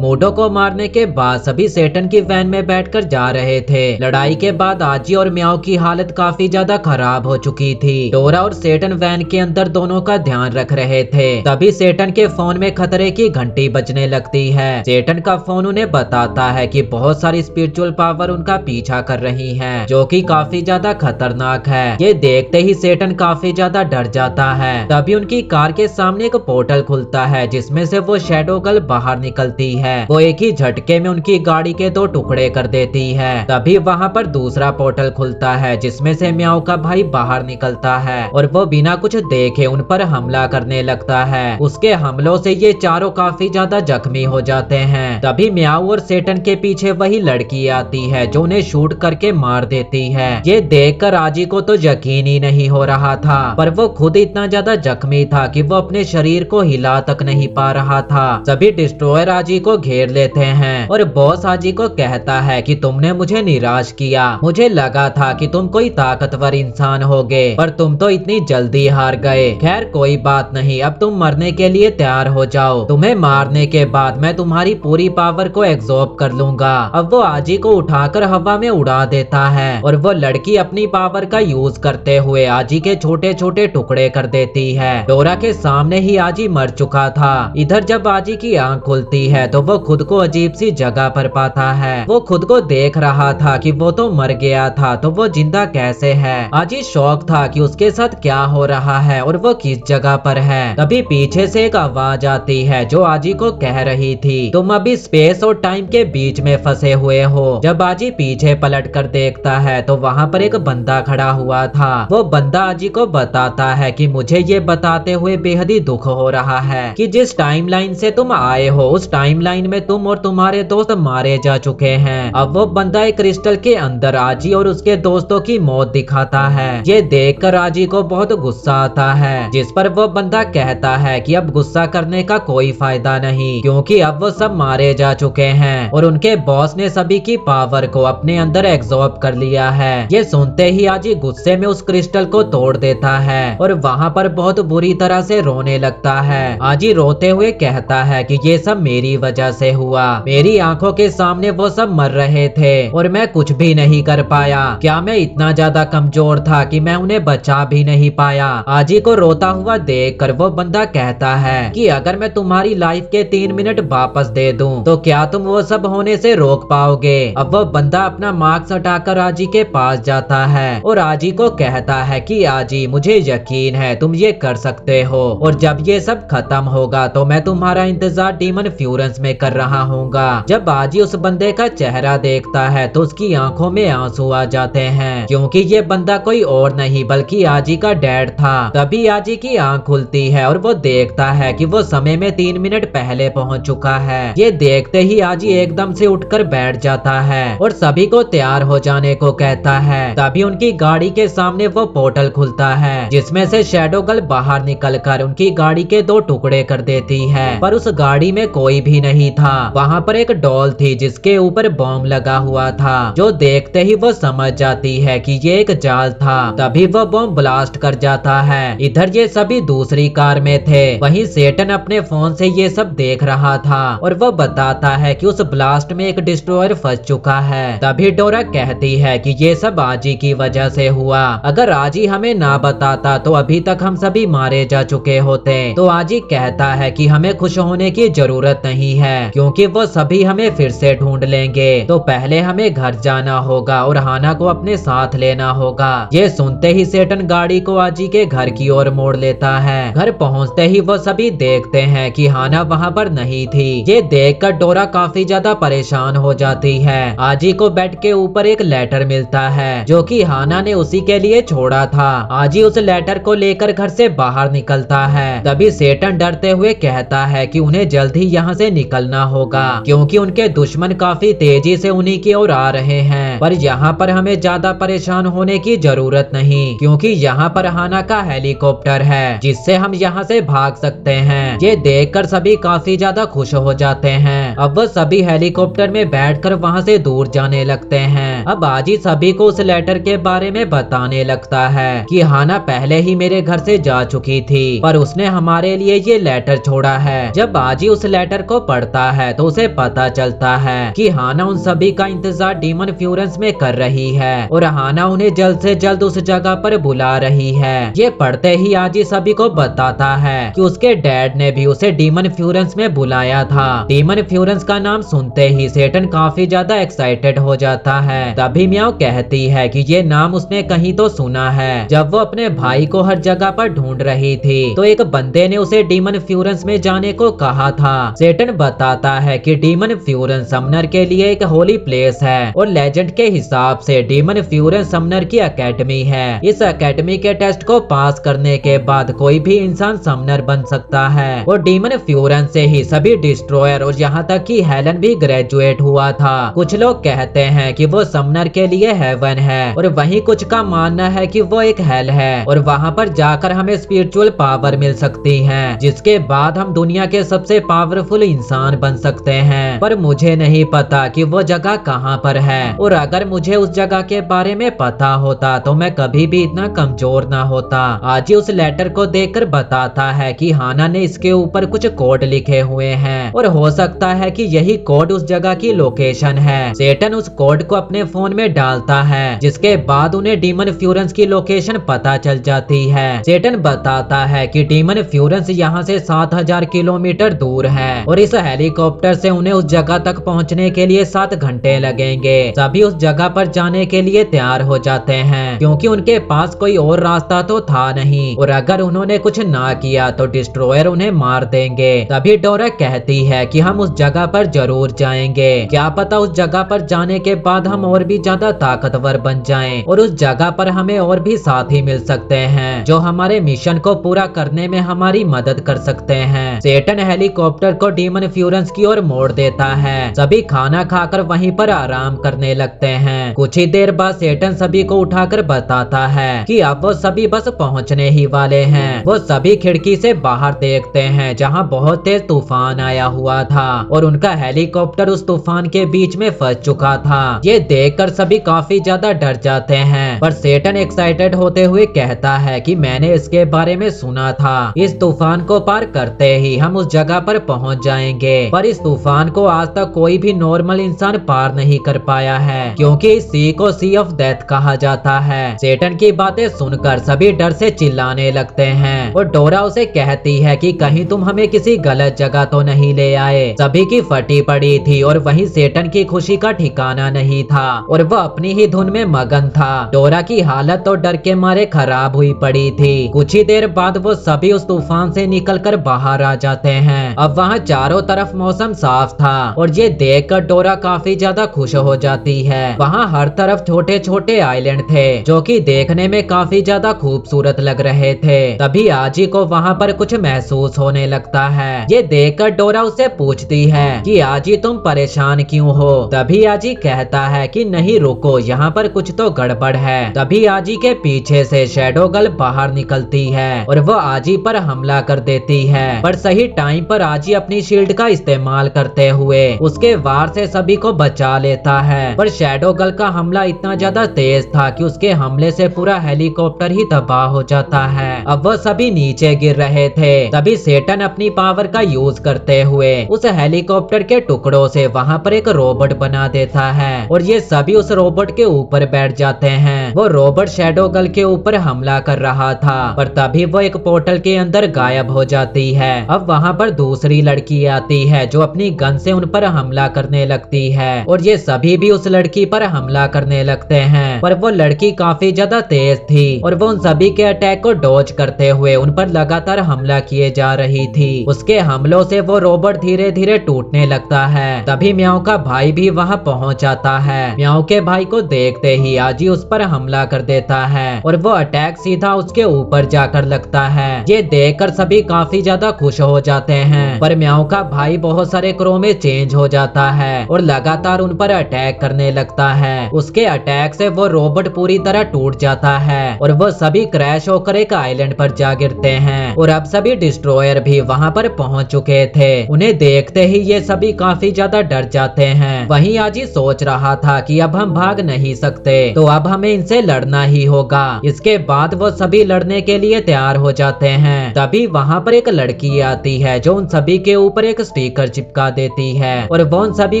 मोटो को मारने के बाद सभी सेटन की वैन में बैठकर जा रहे थे। लड़ाई के बाद आजी और म्याओ की हालत काफी ज्यादा खराब हो चुकी थी। डोरा और सेटन वैन के अंदर दोनों का ध्यान रख रहे थे। तभी सेटन के फोन में खतरे की घंटी बजने लगती है। सेटन का फोन उन्हें बताता है कि बहुत सारी स्पिरिचुअल पावर उनका पीछा कर रही हैं, जो कि काफी ज्यादा खतरनाक है। ये देखते ही सेटन काफी ज्यादा डर जाता है। तभी उनकी कार के सामने एक पोर्टल खुलता है, जिसमें से वो शैडो गर्ल बाहर निकलती है। वो एक ही झटके में उनकी गाड़ी के 2 टुकड़े कर देती है। तभी वहाँ पर दूसरा पोर्टल खुलता है, जिसमें से म्याओ का भाई बाहर निकलता है और वो बिना कुछ देखे उन पर हमला करने लगता है। उसके हमलों से ये चारों काफी ज्यादा जख्मी हो जाते हैं। तभी म्याओ और सेटन के पीछे वही लड़की आती है, जो उन्हें शूट करके मार देती है। ये देखकर आजी को तो यकीन ही नहीं हो रहा था, पर वो खुद इतना ज्यादा जख्मी था कि वो अपने शरीर को हिला तक नहीं पा रहा था। सभी डिस्ट्रॉयर आजी को घेर लेते हैं और बॉस आजी को कहता है कि तुमने मुझे निराश किया। मुझे लगा था कि तुम कोई ताकतवर इंसान होगे, पर तुम तो इतनी जल्दी हार गए। खैर कोई बात नहीं, अब तुम मरने के लिए तैयार हो जाओ। तुम्हें मारने के बाद मैं तुम्हारी पूरी पावर को एब्जॉर्ब कर लूंगा। अब वो आजी को उठाकर हवा में उड़ा देता है और वो लड़की अपनी पावर का यूज करते हुए आजी के छोटे छोटे टुकड़े कर देती है। डोरा के सामने ही आजी मर चुका था। इधर जब आजी की आंख खुलती है तो वो खुद को अजीब सी जगह पर पाता है। वो खुद को देख रहा था कि वो तो मर गया था, तो वो जिंदा कैसे है। आजी शौक था कि उसके साथ क्या हो रहा है और वो किस जगह पर है। तभी पीछे से एक आवाज आती है, जो आजी को कह रही थी, तुम अभी स्पेस और टाइम के बीच में फंसे हुए हो। जब आजी पीछे पलट कर देखता है तो वहाँ पर एक बंदा खड़ा हुआ था। वो बंदा आजी को बताता है कि मुझे ये बताते हुए बेहद ही दुख हो रहा है कि जिस टाइमलाइन से तुम आए हो, उस टाइमलाइन में तुम और तुम्हारे दोस्त मारे जा चुके हैं। अब वो बंदा एक क्रिस्टल के अंदर आजी और उसके दोस्तों की मौत दिखाता है। ये देखकर आजी को बहुत गुस्सा आता है, जिस पर वो बंदा कहता है कि अब गुस्सा करने का कोई फायदा नहीं, क्योंकि अब वो सब मारे जा चुके हैं और उनके बॉस ने सभी की पावर को अपने अंदर एब्जॉर्ब कर लिया है। ये सुनते ही आजी गुस्से में उस क्रिस्टल को तोड़ देता है और वहाँ पर बहुत बुरी तरह से रोने लगता है। आजी रोते हुए कहता है कि ये सब मेरी वजह से हुआ। मेरी आंखों के सामने वो सब मर रहे थे और मैं कुछ भी नहीं कर पाया। क्या मैं इतना ज्यादा कमजोर था कि मैं उन्हें बचा भी नहीं पाया। आजी को रोता हुआ देखकर वो बंदा कहता है कि अगर मैं तुम्हारी लाइफ के 3 मिनट वापस दे दूं तो क्या तुम वो सब होने से रोक पाओगे। अब वो बंदा अपना मास्क हटाकर आजी के पास जाता है और आजी को कहता है कि आजी मुझे यकीन है तुम ये कर सकते हो, और जब ये सब खत्म होगा तो मैं तुम्हारा इंतजार डीमन फ्यूरेंस में कर रहा हूँगा। जब आजी उस बंदे का चेहरा देखता है तो उसकी आंखों में आंसू आ जाते हैं, क्योंकि ये बंदा कोई और नहीं बल्कि आजी का डैड था। तभी आजी की आंख खुलती है और वो देखता है कि वो समय में 3 मिनट पहले पहुंच चुका है। ये देखते ही आजी एकदम से उठकर बैठ जाता है और सभी को तैयार हो जाने को कहता है। तभी उनकी गाड़ी के सामने वो पोर्टल खुलता है, जिसमें से शैडो गर्ल बाहर निकलकर उनकी गाड़ी के 2 टुकड़े कर देती है। पर उस गाड़ी में कोई भी नहीं था। वहाँ पर एक डॉल थी जिसके ऊपर बॉम्ब लगा हुआ था, जो देखते ही वो समझ जाती है कि ये एक जाल था। तभी वो बॉम्ब ब्लास्ट कर जाता है। इधर ये सभी दूसरी कार में थे। वहीं सेटन अपने फोन से ये सब देख रहा था और वो बताता है कि उस ब्लास्ट में एक डिस्ट्रॉयर फंस चुका है। तभी डोरा कहती है कि ये सब आजी की वजह से हुआ। अगर आजी हमें ना बताता तो अभी तक हम सभी मारे जा चुके होते। तो आजी कहता है कि हमें खुश होने की जरूरत नहीं है, क्योंकि वो सभी हमें फिर से ढूंढ लेंगे। तो पहले हमें घर जाना होगा और हाना को अपने साथ लेना होगा। ये सुनते ही सेटन गाड़ी को आजी के घर की ओर मोड़ लेता है। घर पहुंचते ही वो सभी देखते हैं कि हाना वहाँ पर नहीं थी। ये देखकर डोरा काफी ज्यादा परेशान हो जाती है। आजी को बेड के ऊपर एक लेटर मिलता है, जो कि हाना ने उसी के लिए छोड़ा था। आजी उस लेटर को लेकर घर से बाहर निकलता है। तभी सेटन डरते हुए कहता है कि उन्हें जल्द ही यहाँ से निकलना होगा, क्योंकि उनके दुश्मन काफी तेजी से उन्हीं की ओर आ रहे हैं। पर यहाँ पर हमें ज्यादा परेशान होने की जरूरत नहीं, क्योंकि यहाँ पर हाना का हेलीकॉप्टर है जिससे हम यहाँ से भाग सकते हैं। ये देखकर सभी काफी ज्यादा खुश हो जाते हैं। अब वो सभी हेलीकॉप्टर में बैठकर वहाँ से दूर जाने लगते हैं। अब आजी सभी को उस लेटर के बारे में बताने लगता है कि हाना पहले ही मेरे घर से जा चुकी थी, पर उसने हमारे लिए ये लेटर छोड़ा है। जब आजी उस लेटर को पढ़ करता है तो उसे पता चलता है कि हाना उन सभी का इंतजार डीमन फ्यूरेंस में कर रही है और हाना उन्हें जल्द से जल्द उस जगह पर बुला रही है। ये पढ़ते ही आजी सभी को बताता है कि उसके डैड ने भी उसे डीमन फ्यूरेंस में बुलाया था। डीमन फ्यूरेंस का नाम सुनते ही सेटन काफी ज्यादा एक्साइटेड हो जाता है। तभी म्याओ कहती है कि ये नाम उसने कहीं तो सुना है। जब वो अपने भाई को हर जगह पर ढूंढ रही थी तो एक बंदे ने उसे डीमन फ्यूरेंस में जाने को कहा था। सेटन बताता है कि डीमन फ्यूरेंस समनर के लिए एक होली प्लेस है और लेजेंड के हिसाब से डीमन फ्यूरेंस समनर की एकेडमी है। इस एकेडमी के टेस्ट को पास करने के बाद कोई भी इंसान समनर बन सकता है और डीमन फ्यूरेंस से ही सभी डिस्ट्रॉयर और यहाँ तक कि हेलन भी ग्रेजुएट हुआ था। कुछ लोग कहते हैं कि वो समनर के लिए हेवन है और वहीं कुछ का मानना है कि वो एक हेल है और वहाँ पर जाकर हमें स्पिरिचुअल पावर मिल सकती है जिसके बाद हम दुनिया के सबसे पावरफुल इंसान बन सकते हैं। पर मुझे नहीं पता कि वो जगह कहाँ पर है और अगर मुझे उस जगह के बारे में पता होता तो मैं कभी भी इतना कमजोर ना होता। आज ही उस लेटर को देखकर बताता है कि हाना ने इसके ऊपर कुछ कोड लिखे हुए हैं और हो सकता है कि यही कोड उस जगह की लोकेशन है। सेटन उस कोड को अपने फोन में डालता है जिसके बाद उन्हें डीमन फ्यूरेंस की लोकेशन पता चल जाती है। सेटन बताता है कि डीमन फ्यूरेंस यहाँ से 7000 किलोमीटर दूर है और इस हेलीकॉप्टर से उन्हें उस जगह तक पहुँचने के लिए 7 घंटे लगेंगे। सभी उस जगह पर जाने के लिए तैयार हो जाते हैं क्योंकि उनके पास कोई और रास्ता तो था नहीं और अगर उन्होंने कुछ ना किया तो डिस्ट्रॉयर उन्हें मार देंगे। तभी डोरा कहती है कि हम उस जगह पर जरूर जाएंगे, क्या पता उस जगह पर जाने के बाद हम और भी ज्यादा ताकतवर बन जाएं और उस जगह पर हमें और भी साथी मिल सकते हैं जो हमारे मिशन को पूरा करने में हमारी मदद कर सकते हैं। सेटन हेलीकॉप्टर को डीमन फ्यूरेंस की ओर मोड़ देता है। सभी खाना खाकर वहीं पर आराम करने लगते हैं। कुछ ही देर बाद सेटन सभी को उठाकर बताता है कि अब वो सभी बस पहुंचने ही वाले हैं। वो सभी खिड़की से बाहर देखते हैं जहां बहुत तेज तूफान आया हुआ था और उनका हेलीकॉप्टर उस तूफान के बीच में फंस चुका था। ये देखकर सभी काफी ज्यादा डर जाते हैं पर सेटन एक्साइटेड होते हुए कहता है कि मैंने इसके बारे में सुना था। इस तूफान को पार करते ही हम उस जगह पर पहुंच जाएंगे पर इस तूफान को आज तक कोई भी नॉर्मल इंसान पार नहीं कर पाया है क्योंकि इस सी को सी ऑफ डेथ कहा जाता है। सेटन की बातें सुनकर सभी डर से चिल्लाने लगते हैं और डोरा उसे कहती है कि कहीं तुम हमें किसी गलत जगह तो नहीं ले आए। सभी की फटी पड़ी थी और वहीं सेटन की खुशी का ठिकाना नहीं था और वह अपनी ही धुन में मगन था। डोरा की हालत तो डर के मारे खराब हुई पड़ी थी। कुछ ही देर बाद वो सभी उस तूफान से निकलकर बाहर आ जाते हैं। अब वहाँ चारों तरफ मौसम साफ था और ये देखकर डोरा काफी ज्यादा खुश हो जाती है। वहाँ हर तरफ छोटे छोटे आइलैंड थे जो कि देखने में काफी ज्यादा खूबसूरत लग रहे थे। तभी आजी को वहाँ पर कुछ महसूस होने लगता है। ये देखकर डोरा उससे पूछती है कि आजी तुम परेशान क्यों हो। तभी आजी कहता है कि नहीं रुको, यहाँ पर कुछ तो गड़बड़ है। तभी आजी के पीछे से शैडो गर्ल बाहर निकलती है और वो आजी पर हमला कर देती है पर सही टाइम पर आजी अपनी शील्ड का इस्तेमाल करते हुए उसके वार से सभी को बचा लेता है। पर शैडो गर्ल का हमला इतना ज्यादा तेज था कि उसके हमले से पूरा हेलीकॉप्टर ही तबाह हो जाता है। अब वो सभी नीचे गिर रहे थे। तभी सेटन अपनी पावर का यूज करते हुए उस हेलीकॉप्टर के टुकड़ों से वहाँ पर एक रोबोट बना देता है और ये सभी उस रोबोट के ऊपर बैठ जाते हैं। वो रोबोट शैडो गर्ल के ऊपर हमला कर रहा था पर तभी वो एक पोर्टल के अंदर गायब हो जाती है। अब वहाँ पर दूसरी लड़की आती है जो अपनी गन से उन पर हमला करने लगती है और ये सभी भी उस लड़की पर हमला करने लगते हैं पर वो लड़की काफी ज्यादा तेज थी और वो उन सभी के अटैक को डॉज करते हुए उन पर लगातार हमला किए जा रही थी। उसके हमलों से वो रोबोट धीरे धीरे टूटने लगता है। तभी म्याओ का भाई भी वहाँ पहुँच जाता है। म्याओ के भाई को देखते ही आजी उस पर हमला कर देता है और वो अटैक सीधा उसके ऊपर जाकर लगता है। ये देखकर सभी काफी ज्यादा खुश हो जाते हैं पर म्याओ का भाई बहुत सारे क्रो में चेंज हो जाता है और लगातार उन पर अटैक करने लगता है। उसके अटैक से वो रोबोट पूरी तरह टूट जाता है और वो सभी क्रैश होकर एक आइलैंड पर जा गिरते हैं और अब सभी डिस्ट्रॉयर भी वहाँ पर पहुँच चुके थे। उन्हें देखते ही ये सभी काफी ज्यादा डर जाते हैं। वहीं आजी सोच रहा था कि अब हम भाग नहीं सकते तो अब हमें इनसे लड़ना ही होगा। इसके बाद वो सभी लड़ने के लिए तैयार हो जाते हैं। तभी वहाँ पर एक लड़की आती है जो उन सभी के ऊपर एक स्टिकर चिपका देती है और वो उन सभी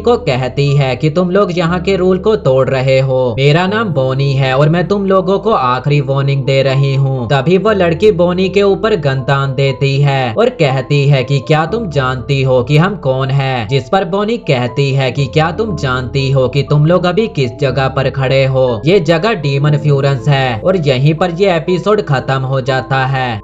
को कहती है कि तुम लोग यहाँ के रूल को तोड़ रहे हो। मेरा नाम बोनी है और मैं तुम लोगों को आखिरी वार्निंग दे रही हूँ। तभी वो लड़की बोनी के ऊपर गन तान देती है और कहती है कि क्या तुम जानती हो कि हम कौन हैं? जिस पर बोनी कहती है कि क्या तुम जानती हो कि तुम लोग अभी किस जगह पर खड़े हो? ये जगह डीमन फ्यूरेंस है और यहीं पर ये एपिसोड खत्म हो जाता है।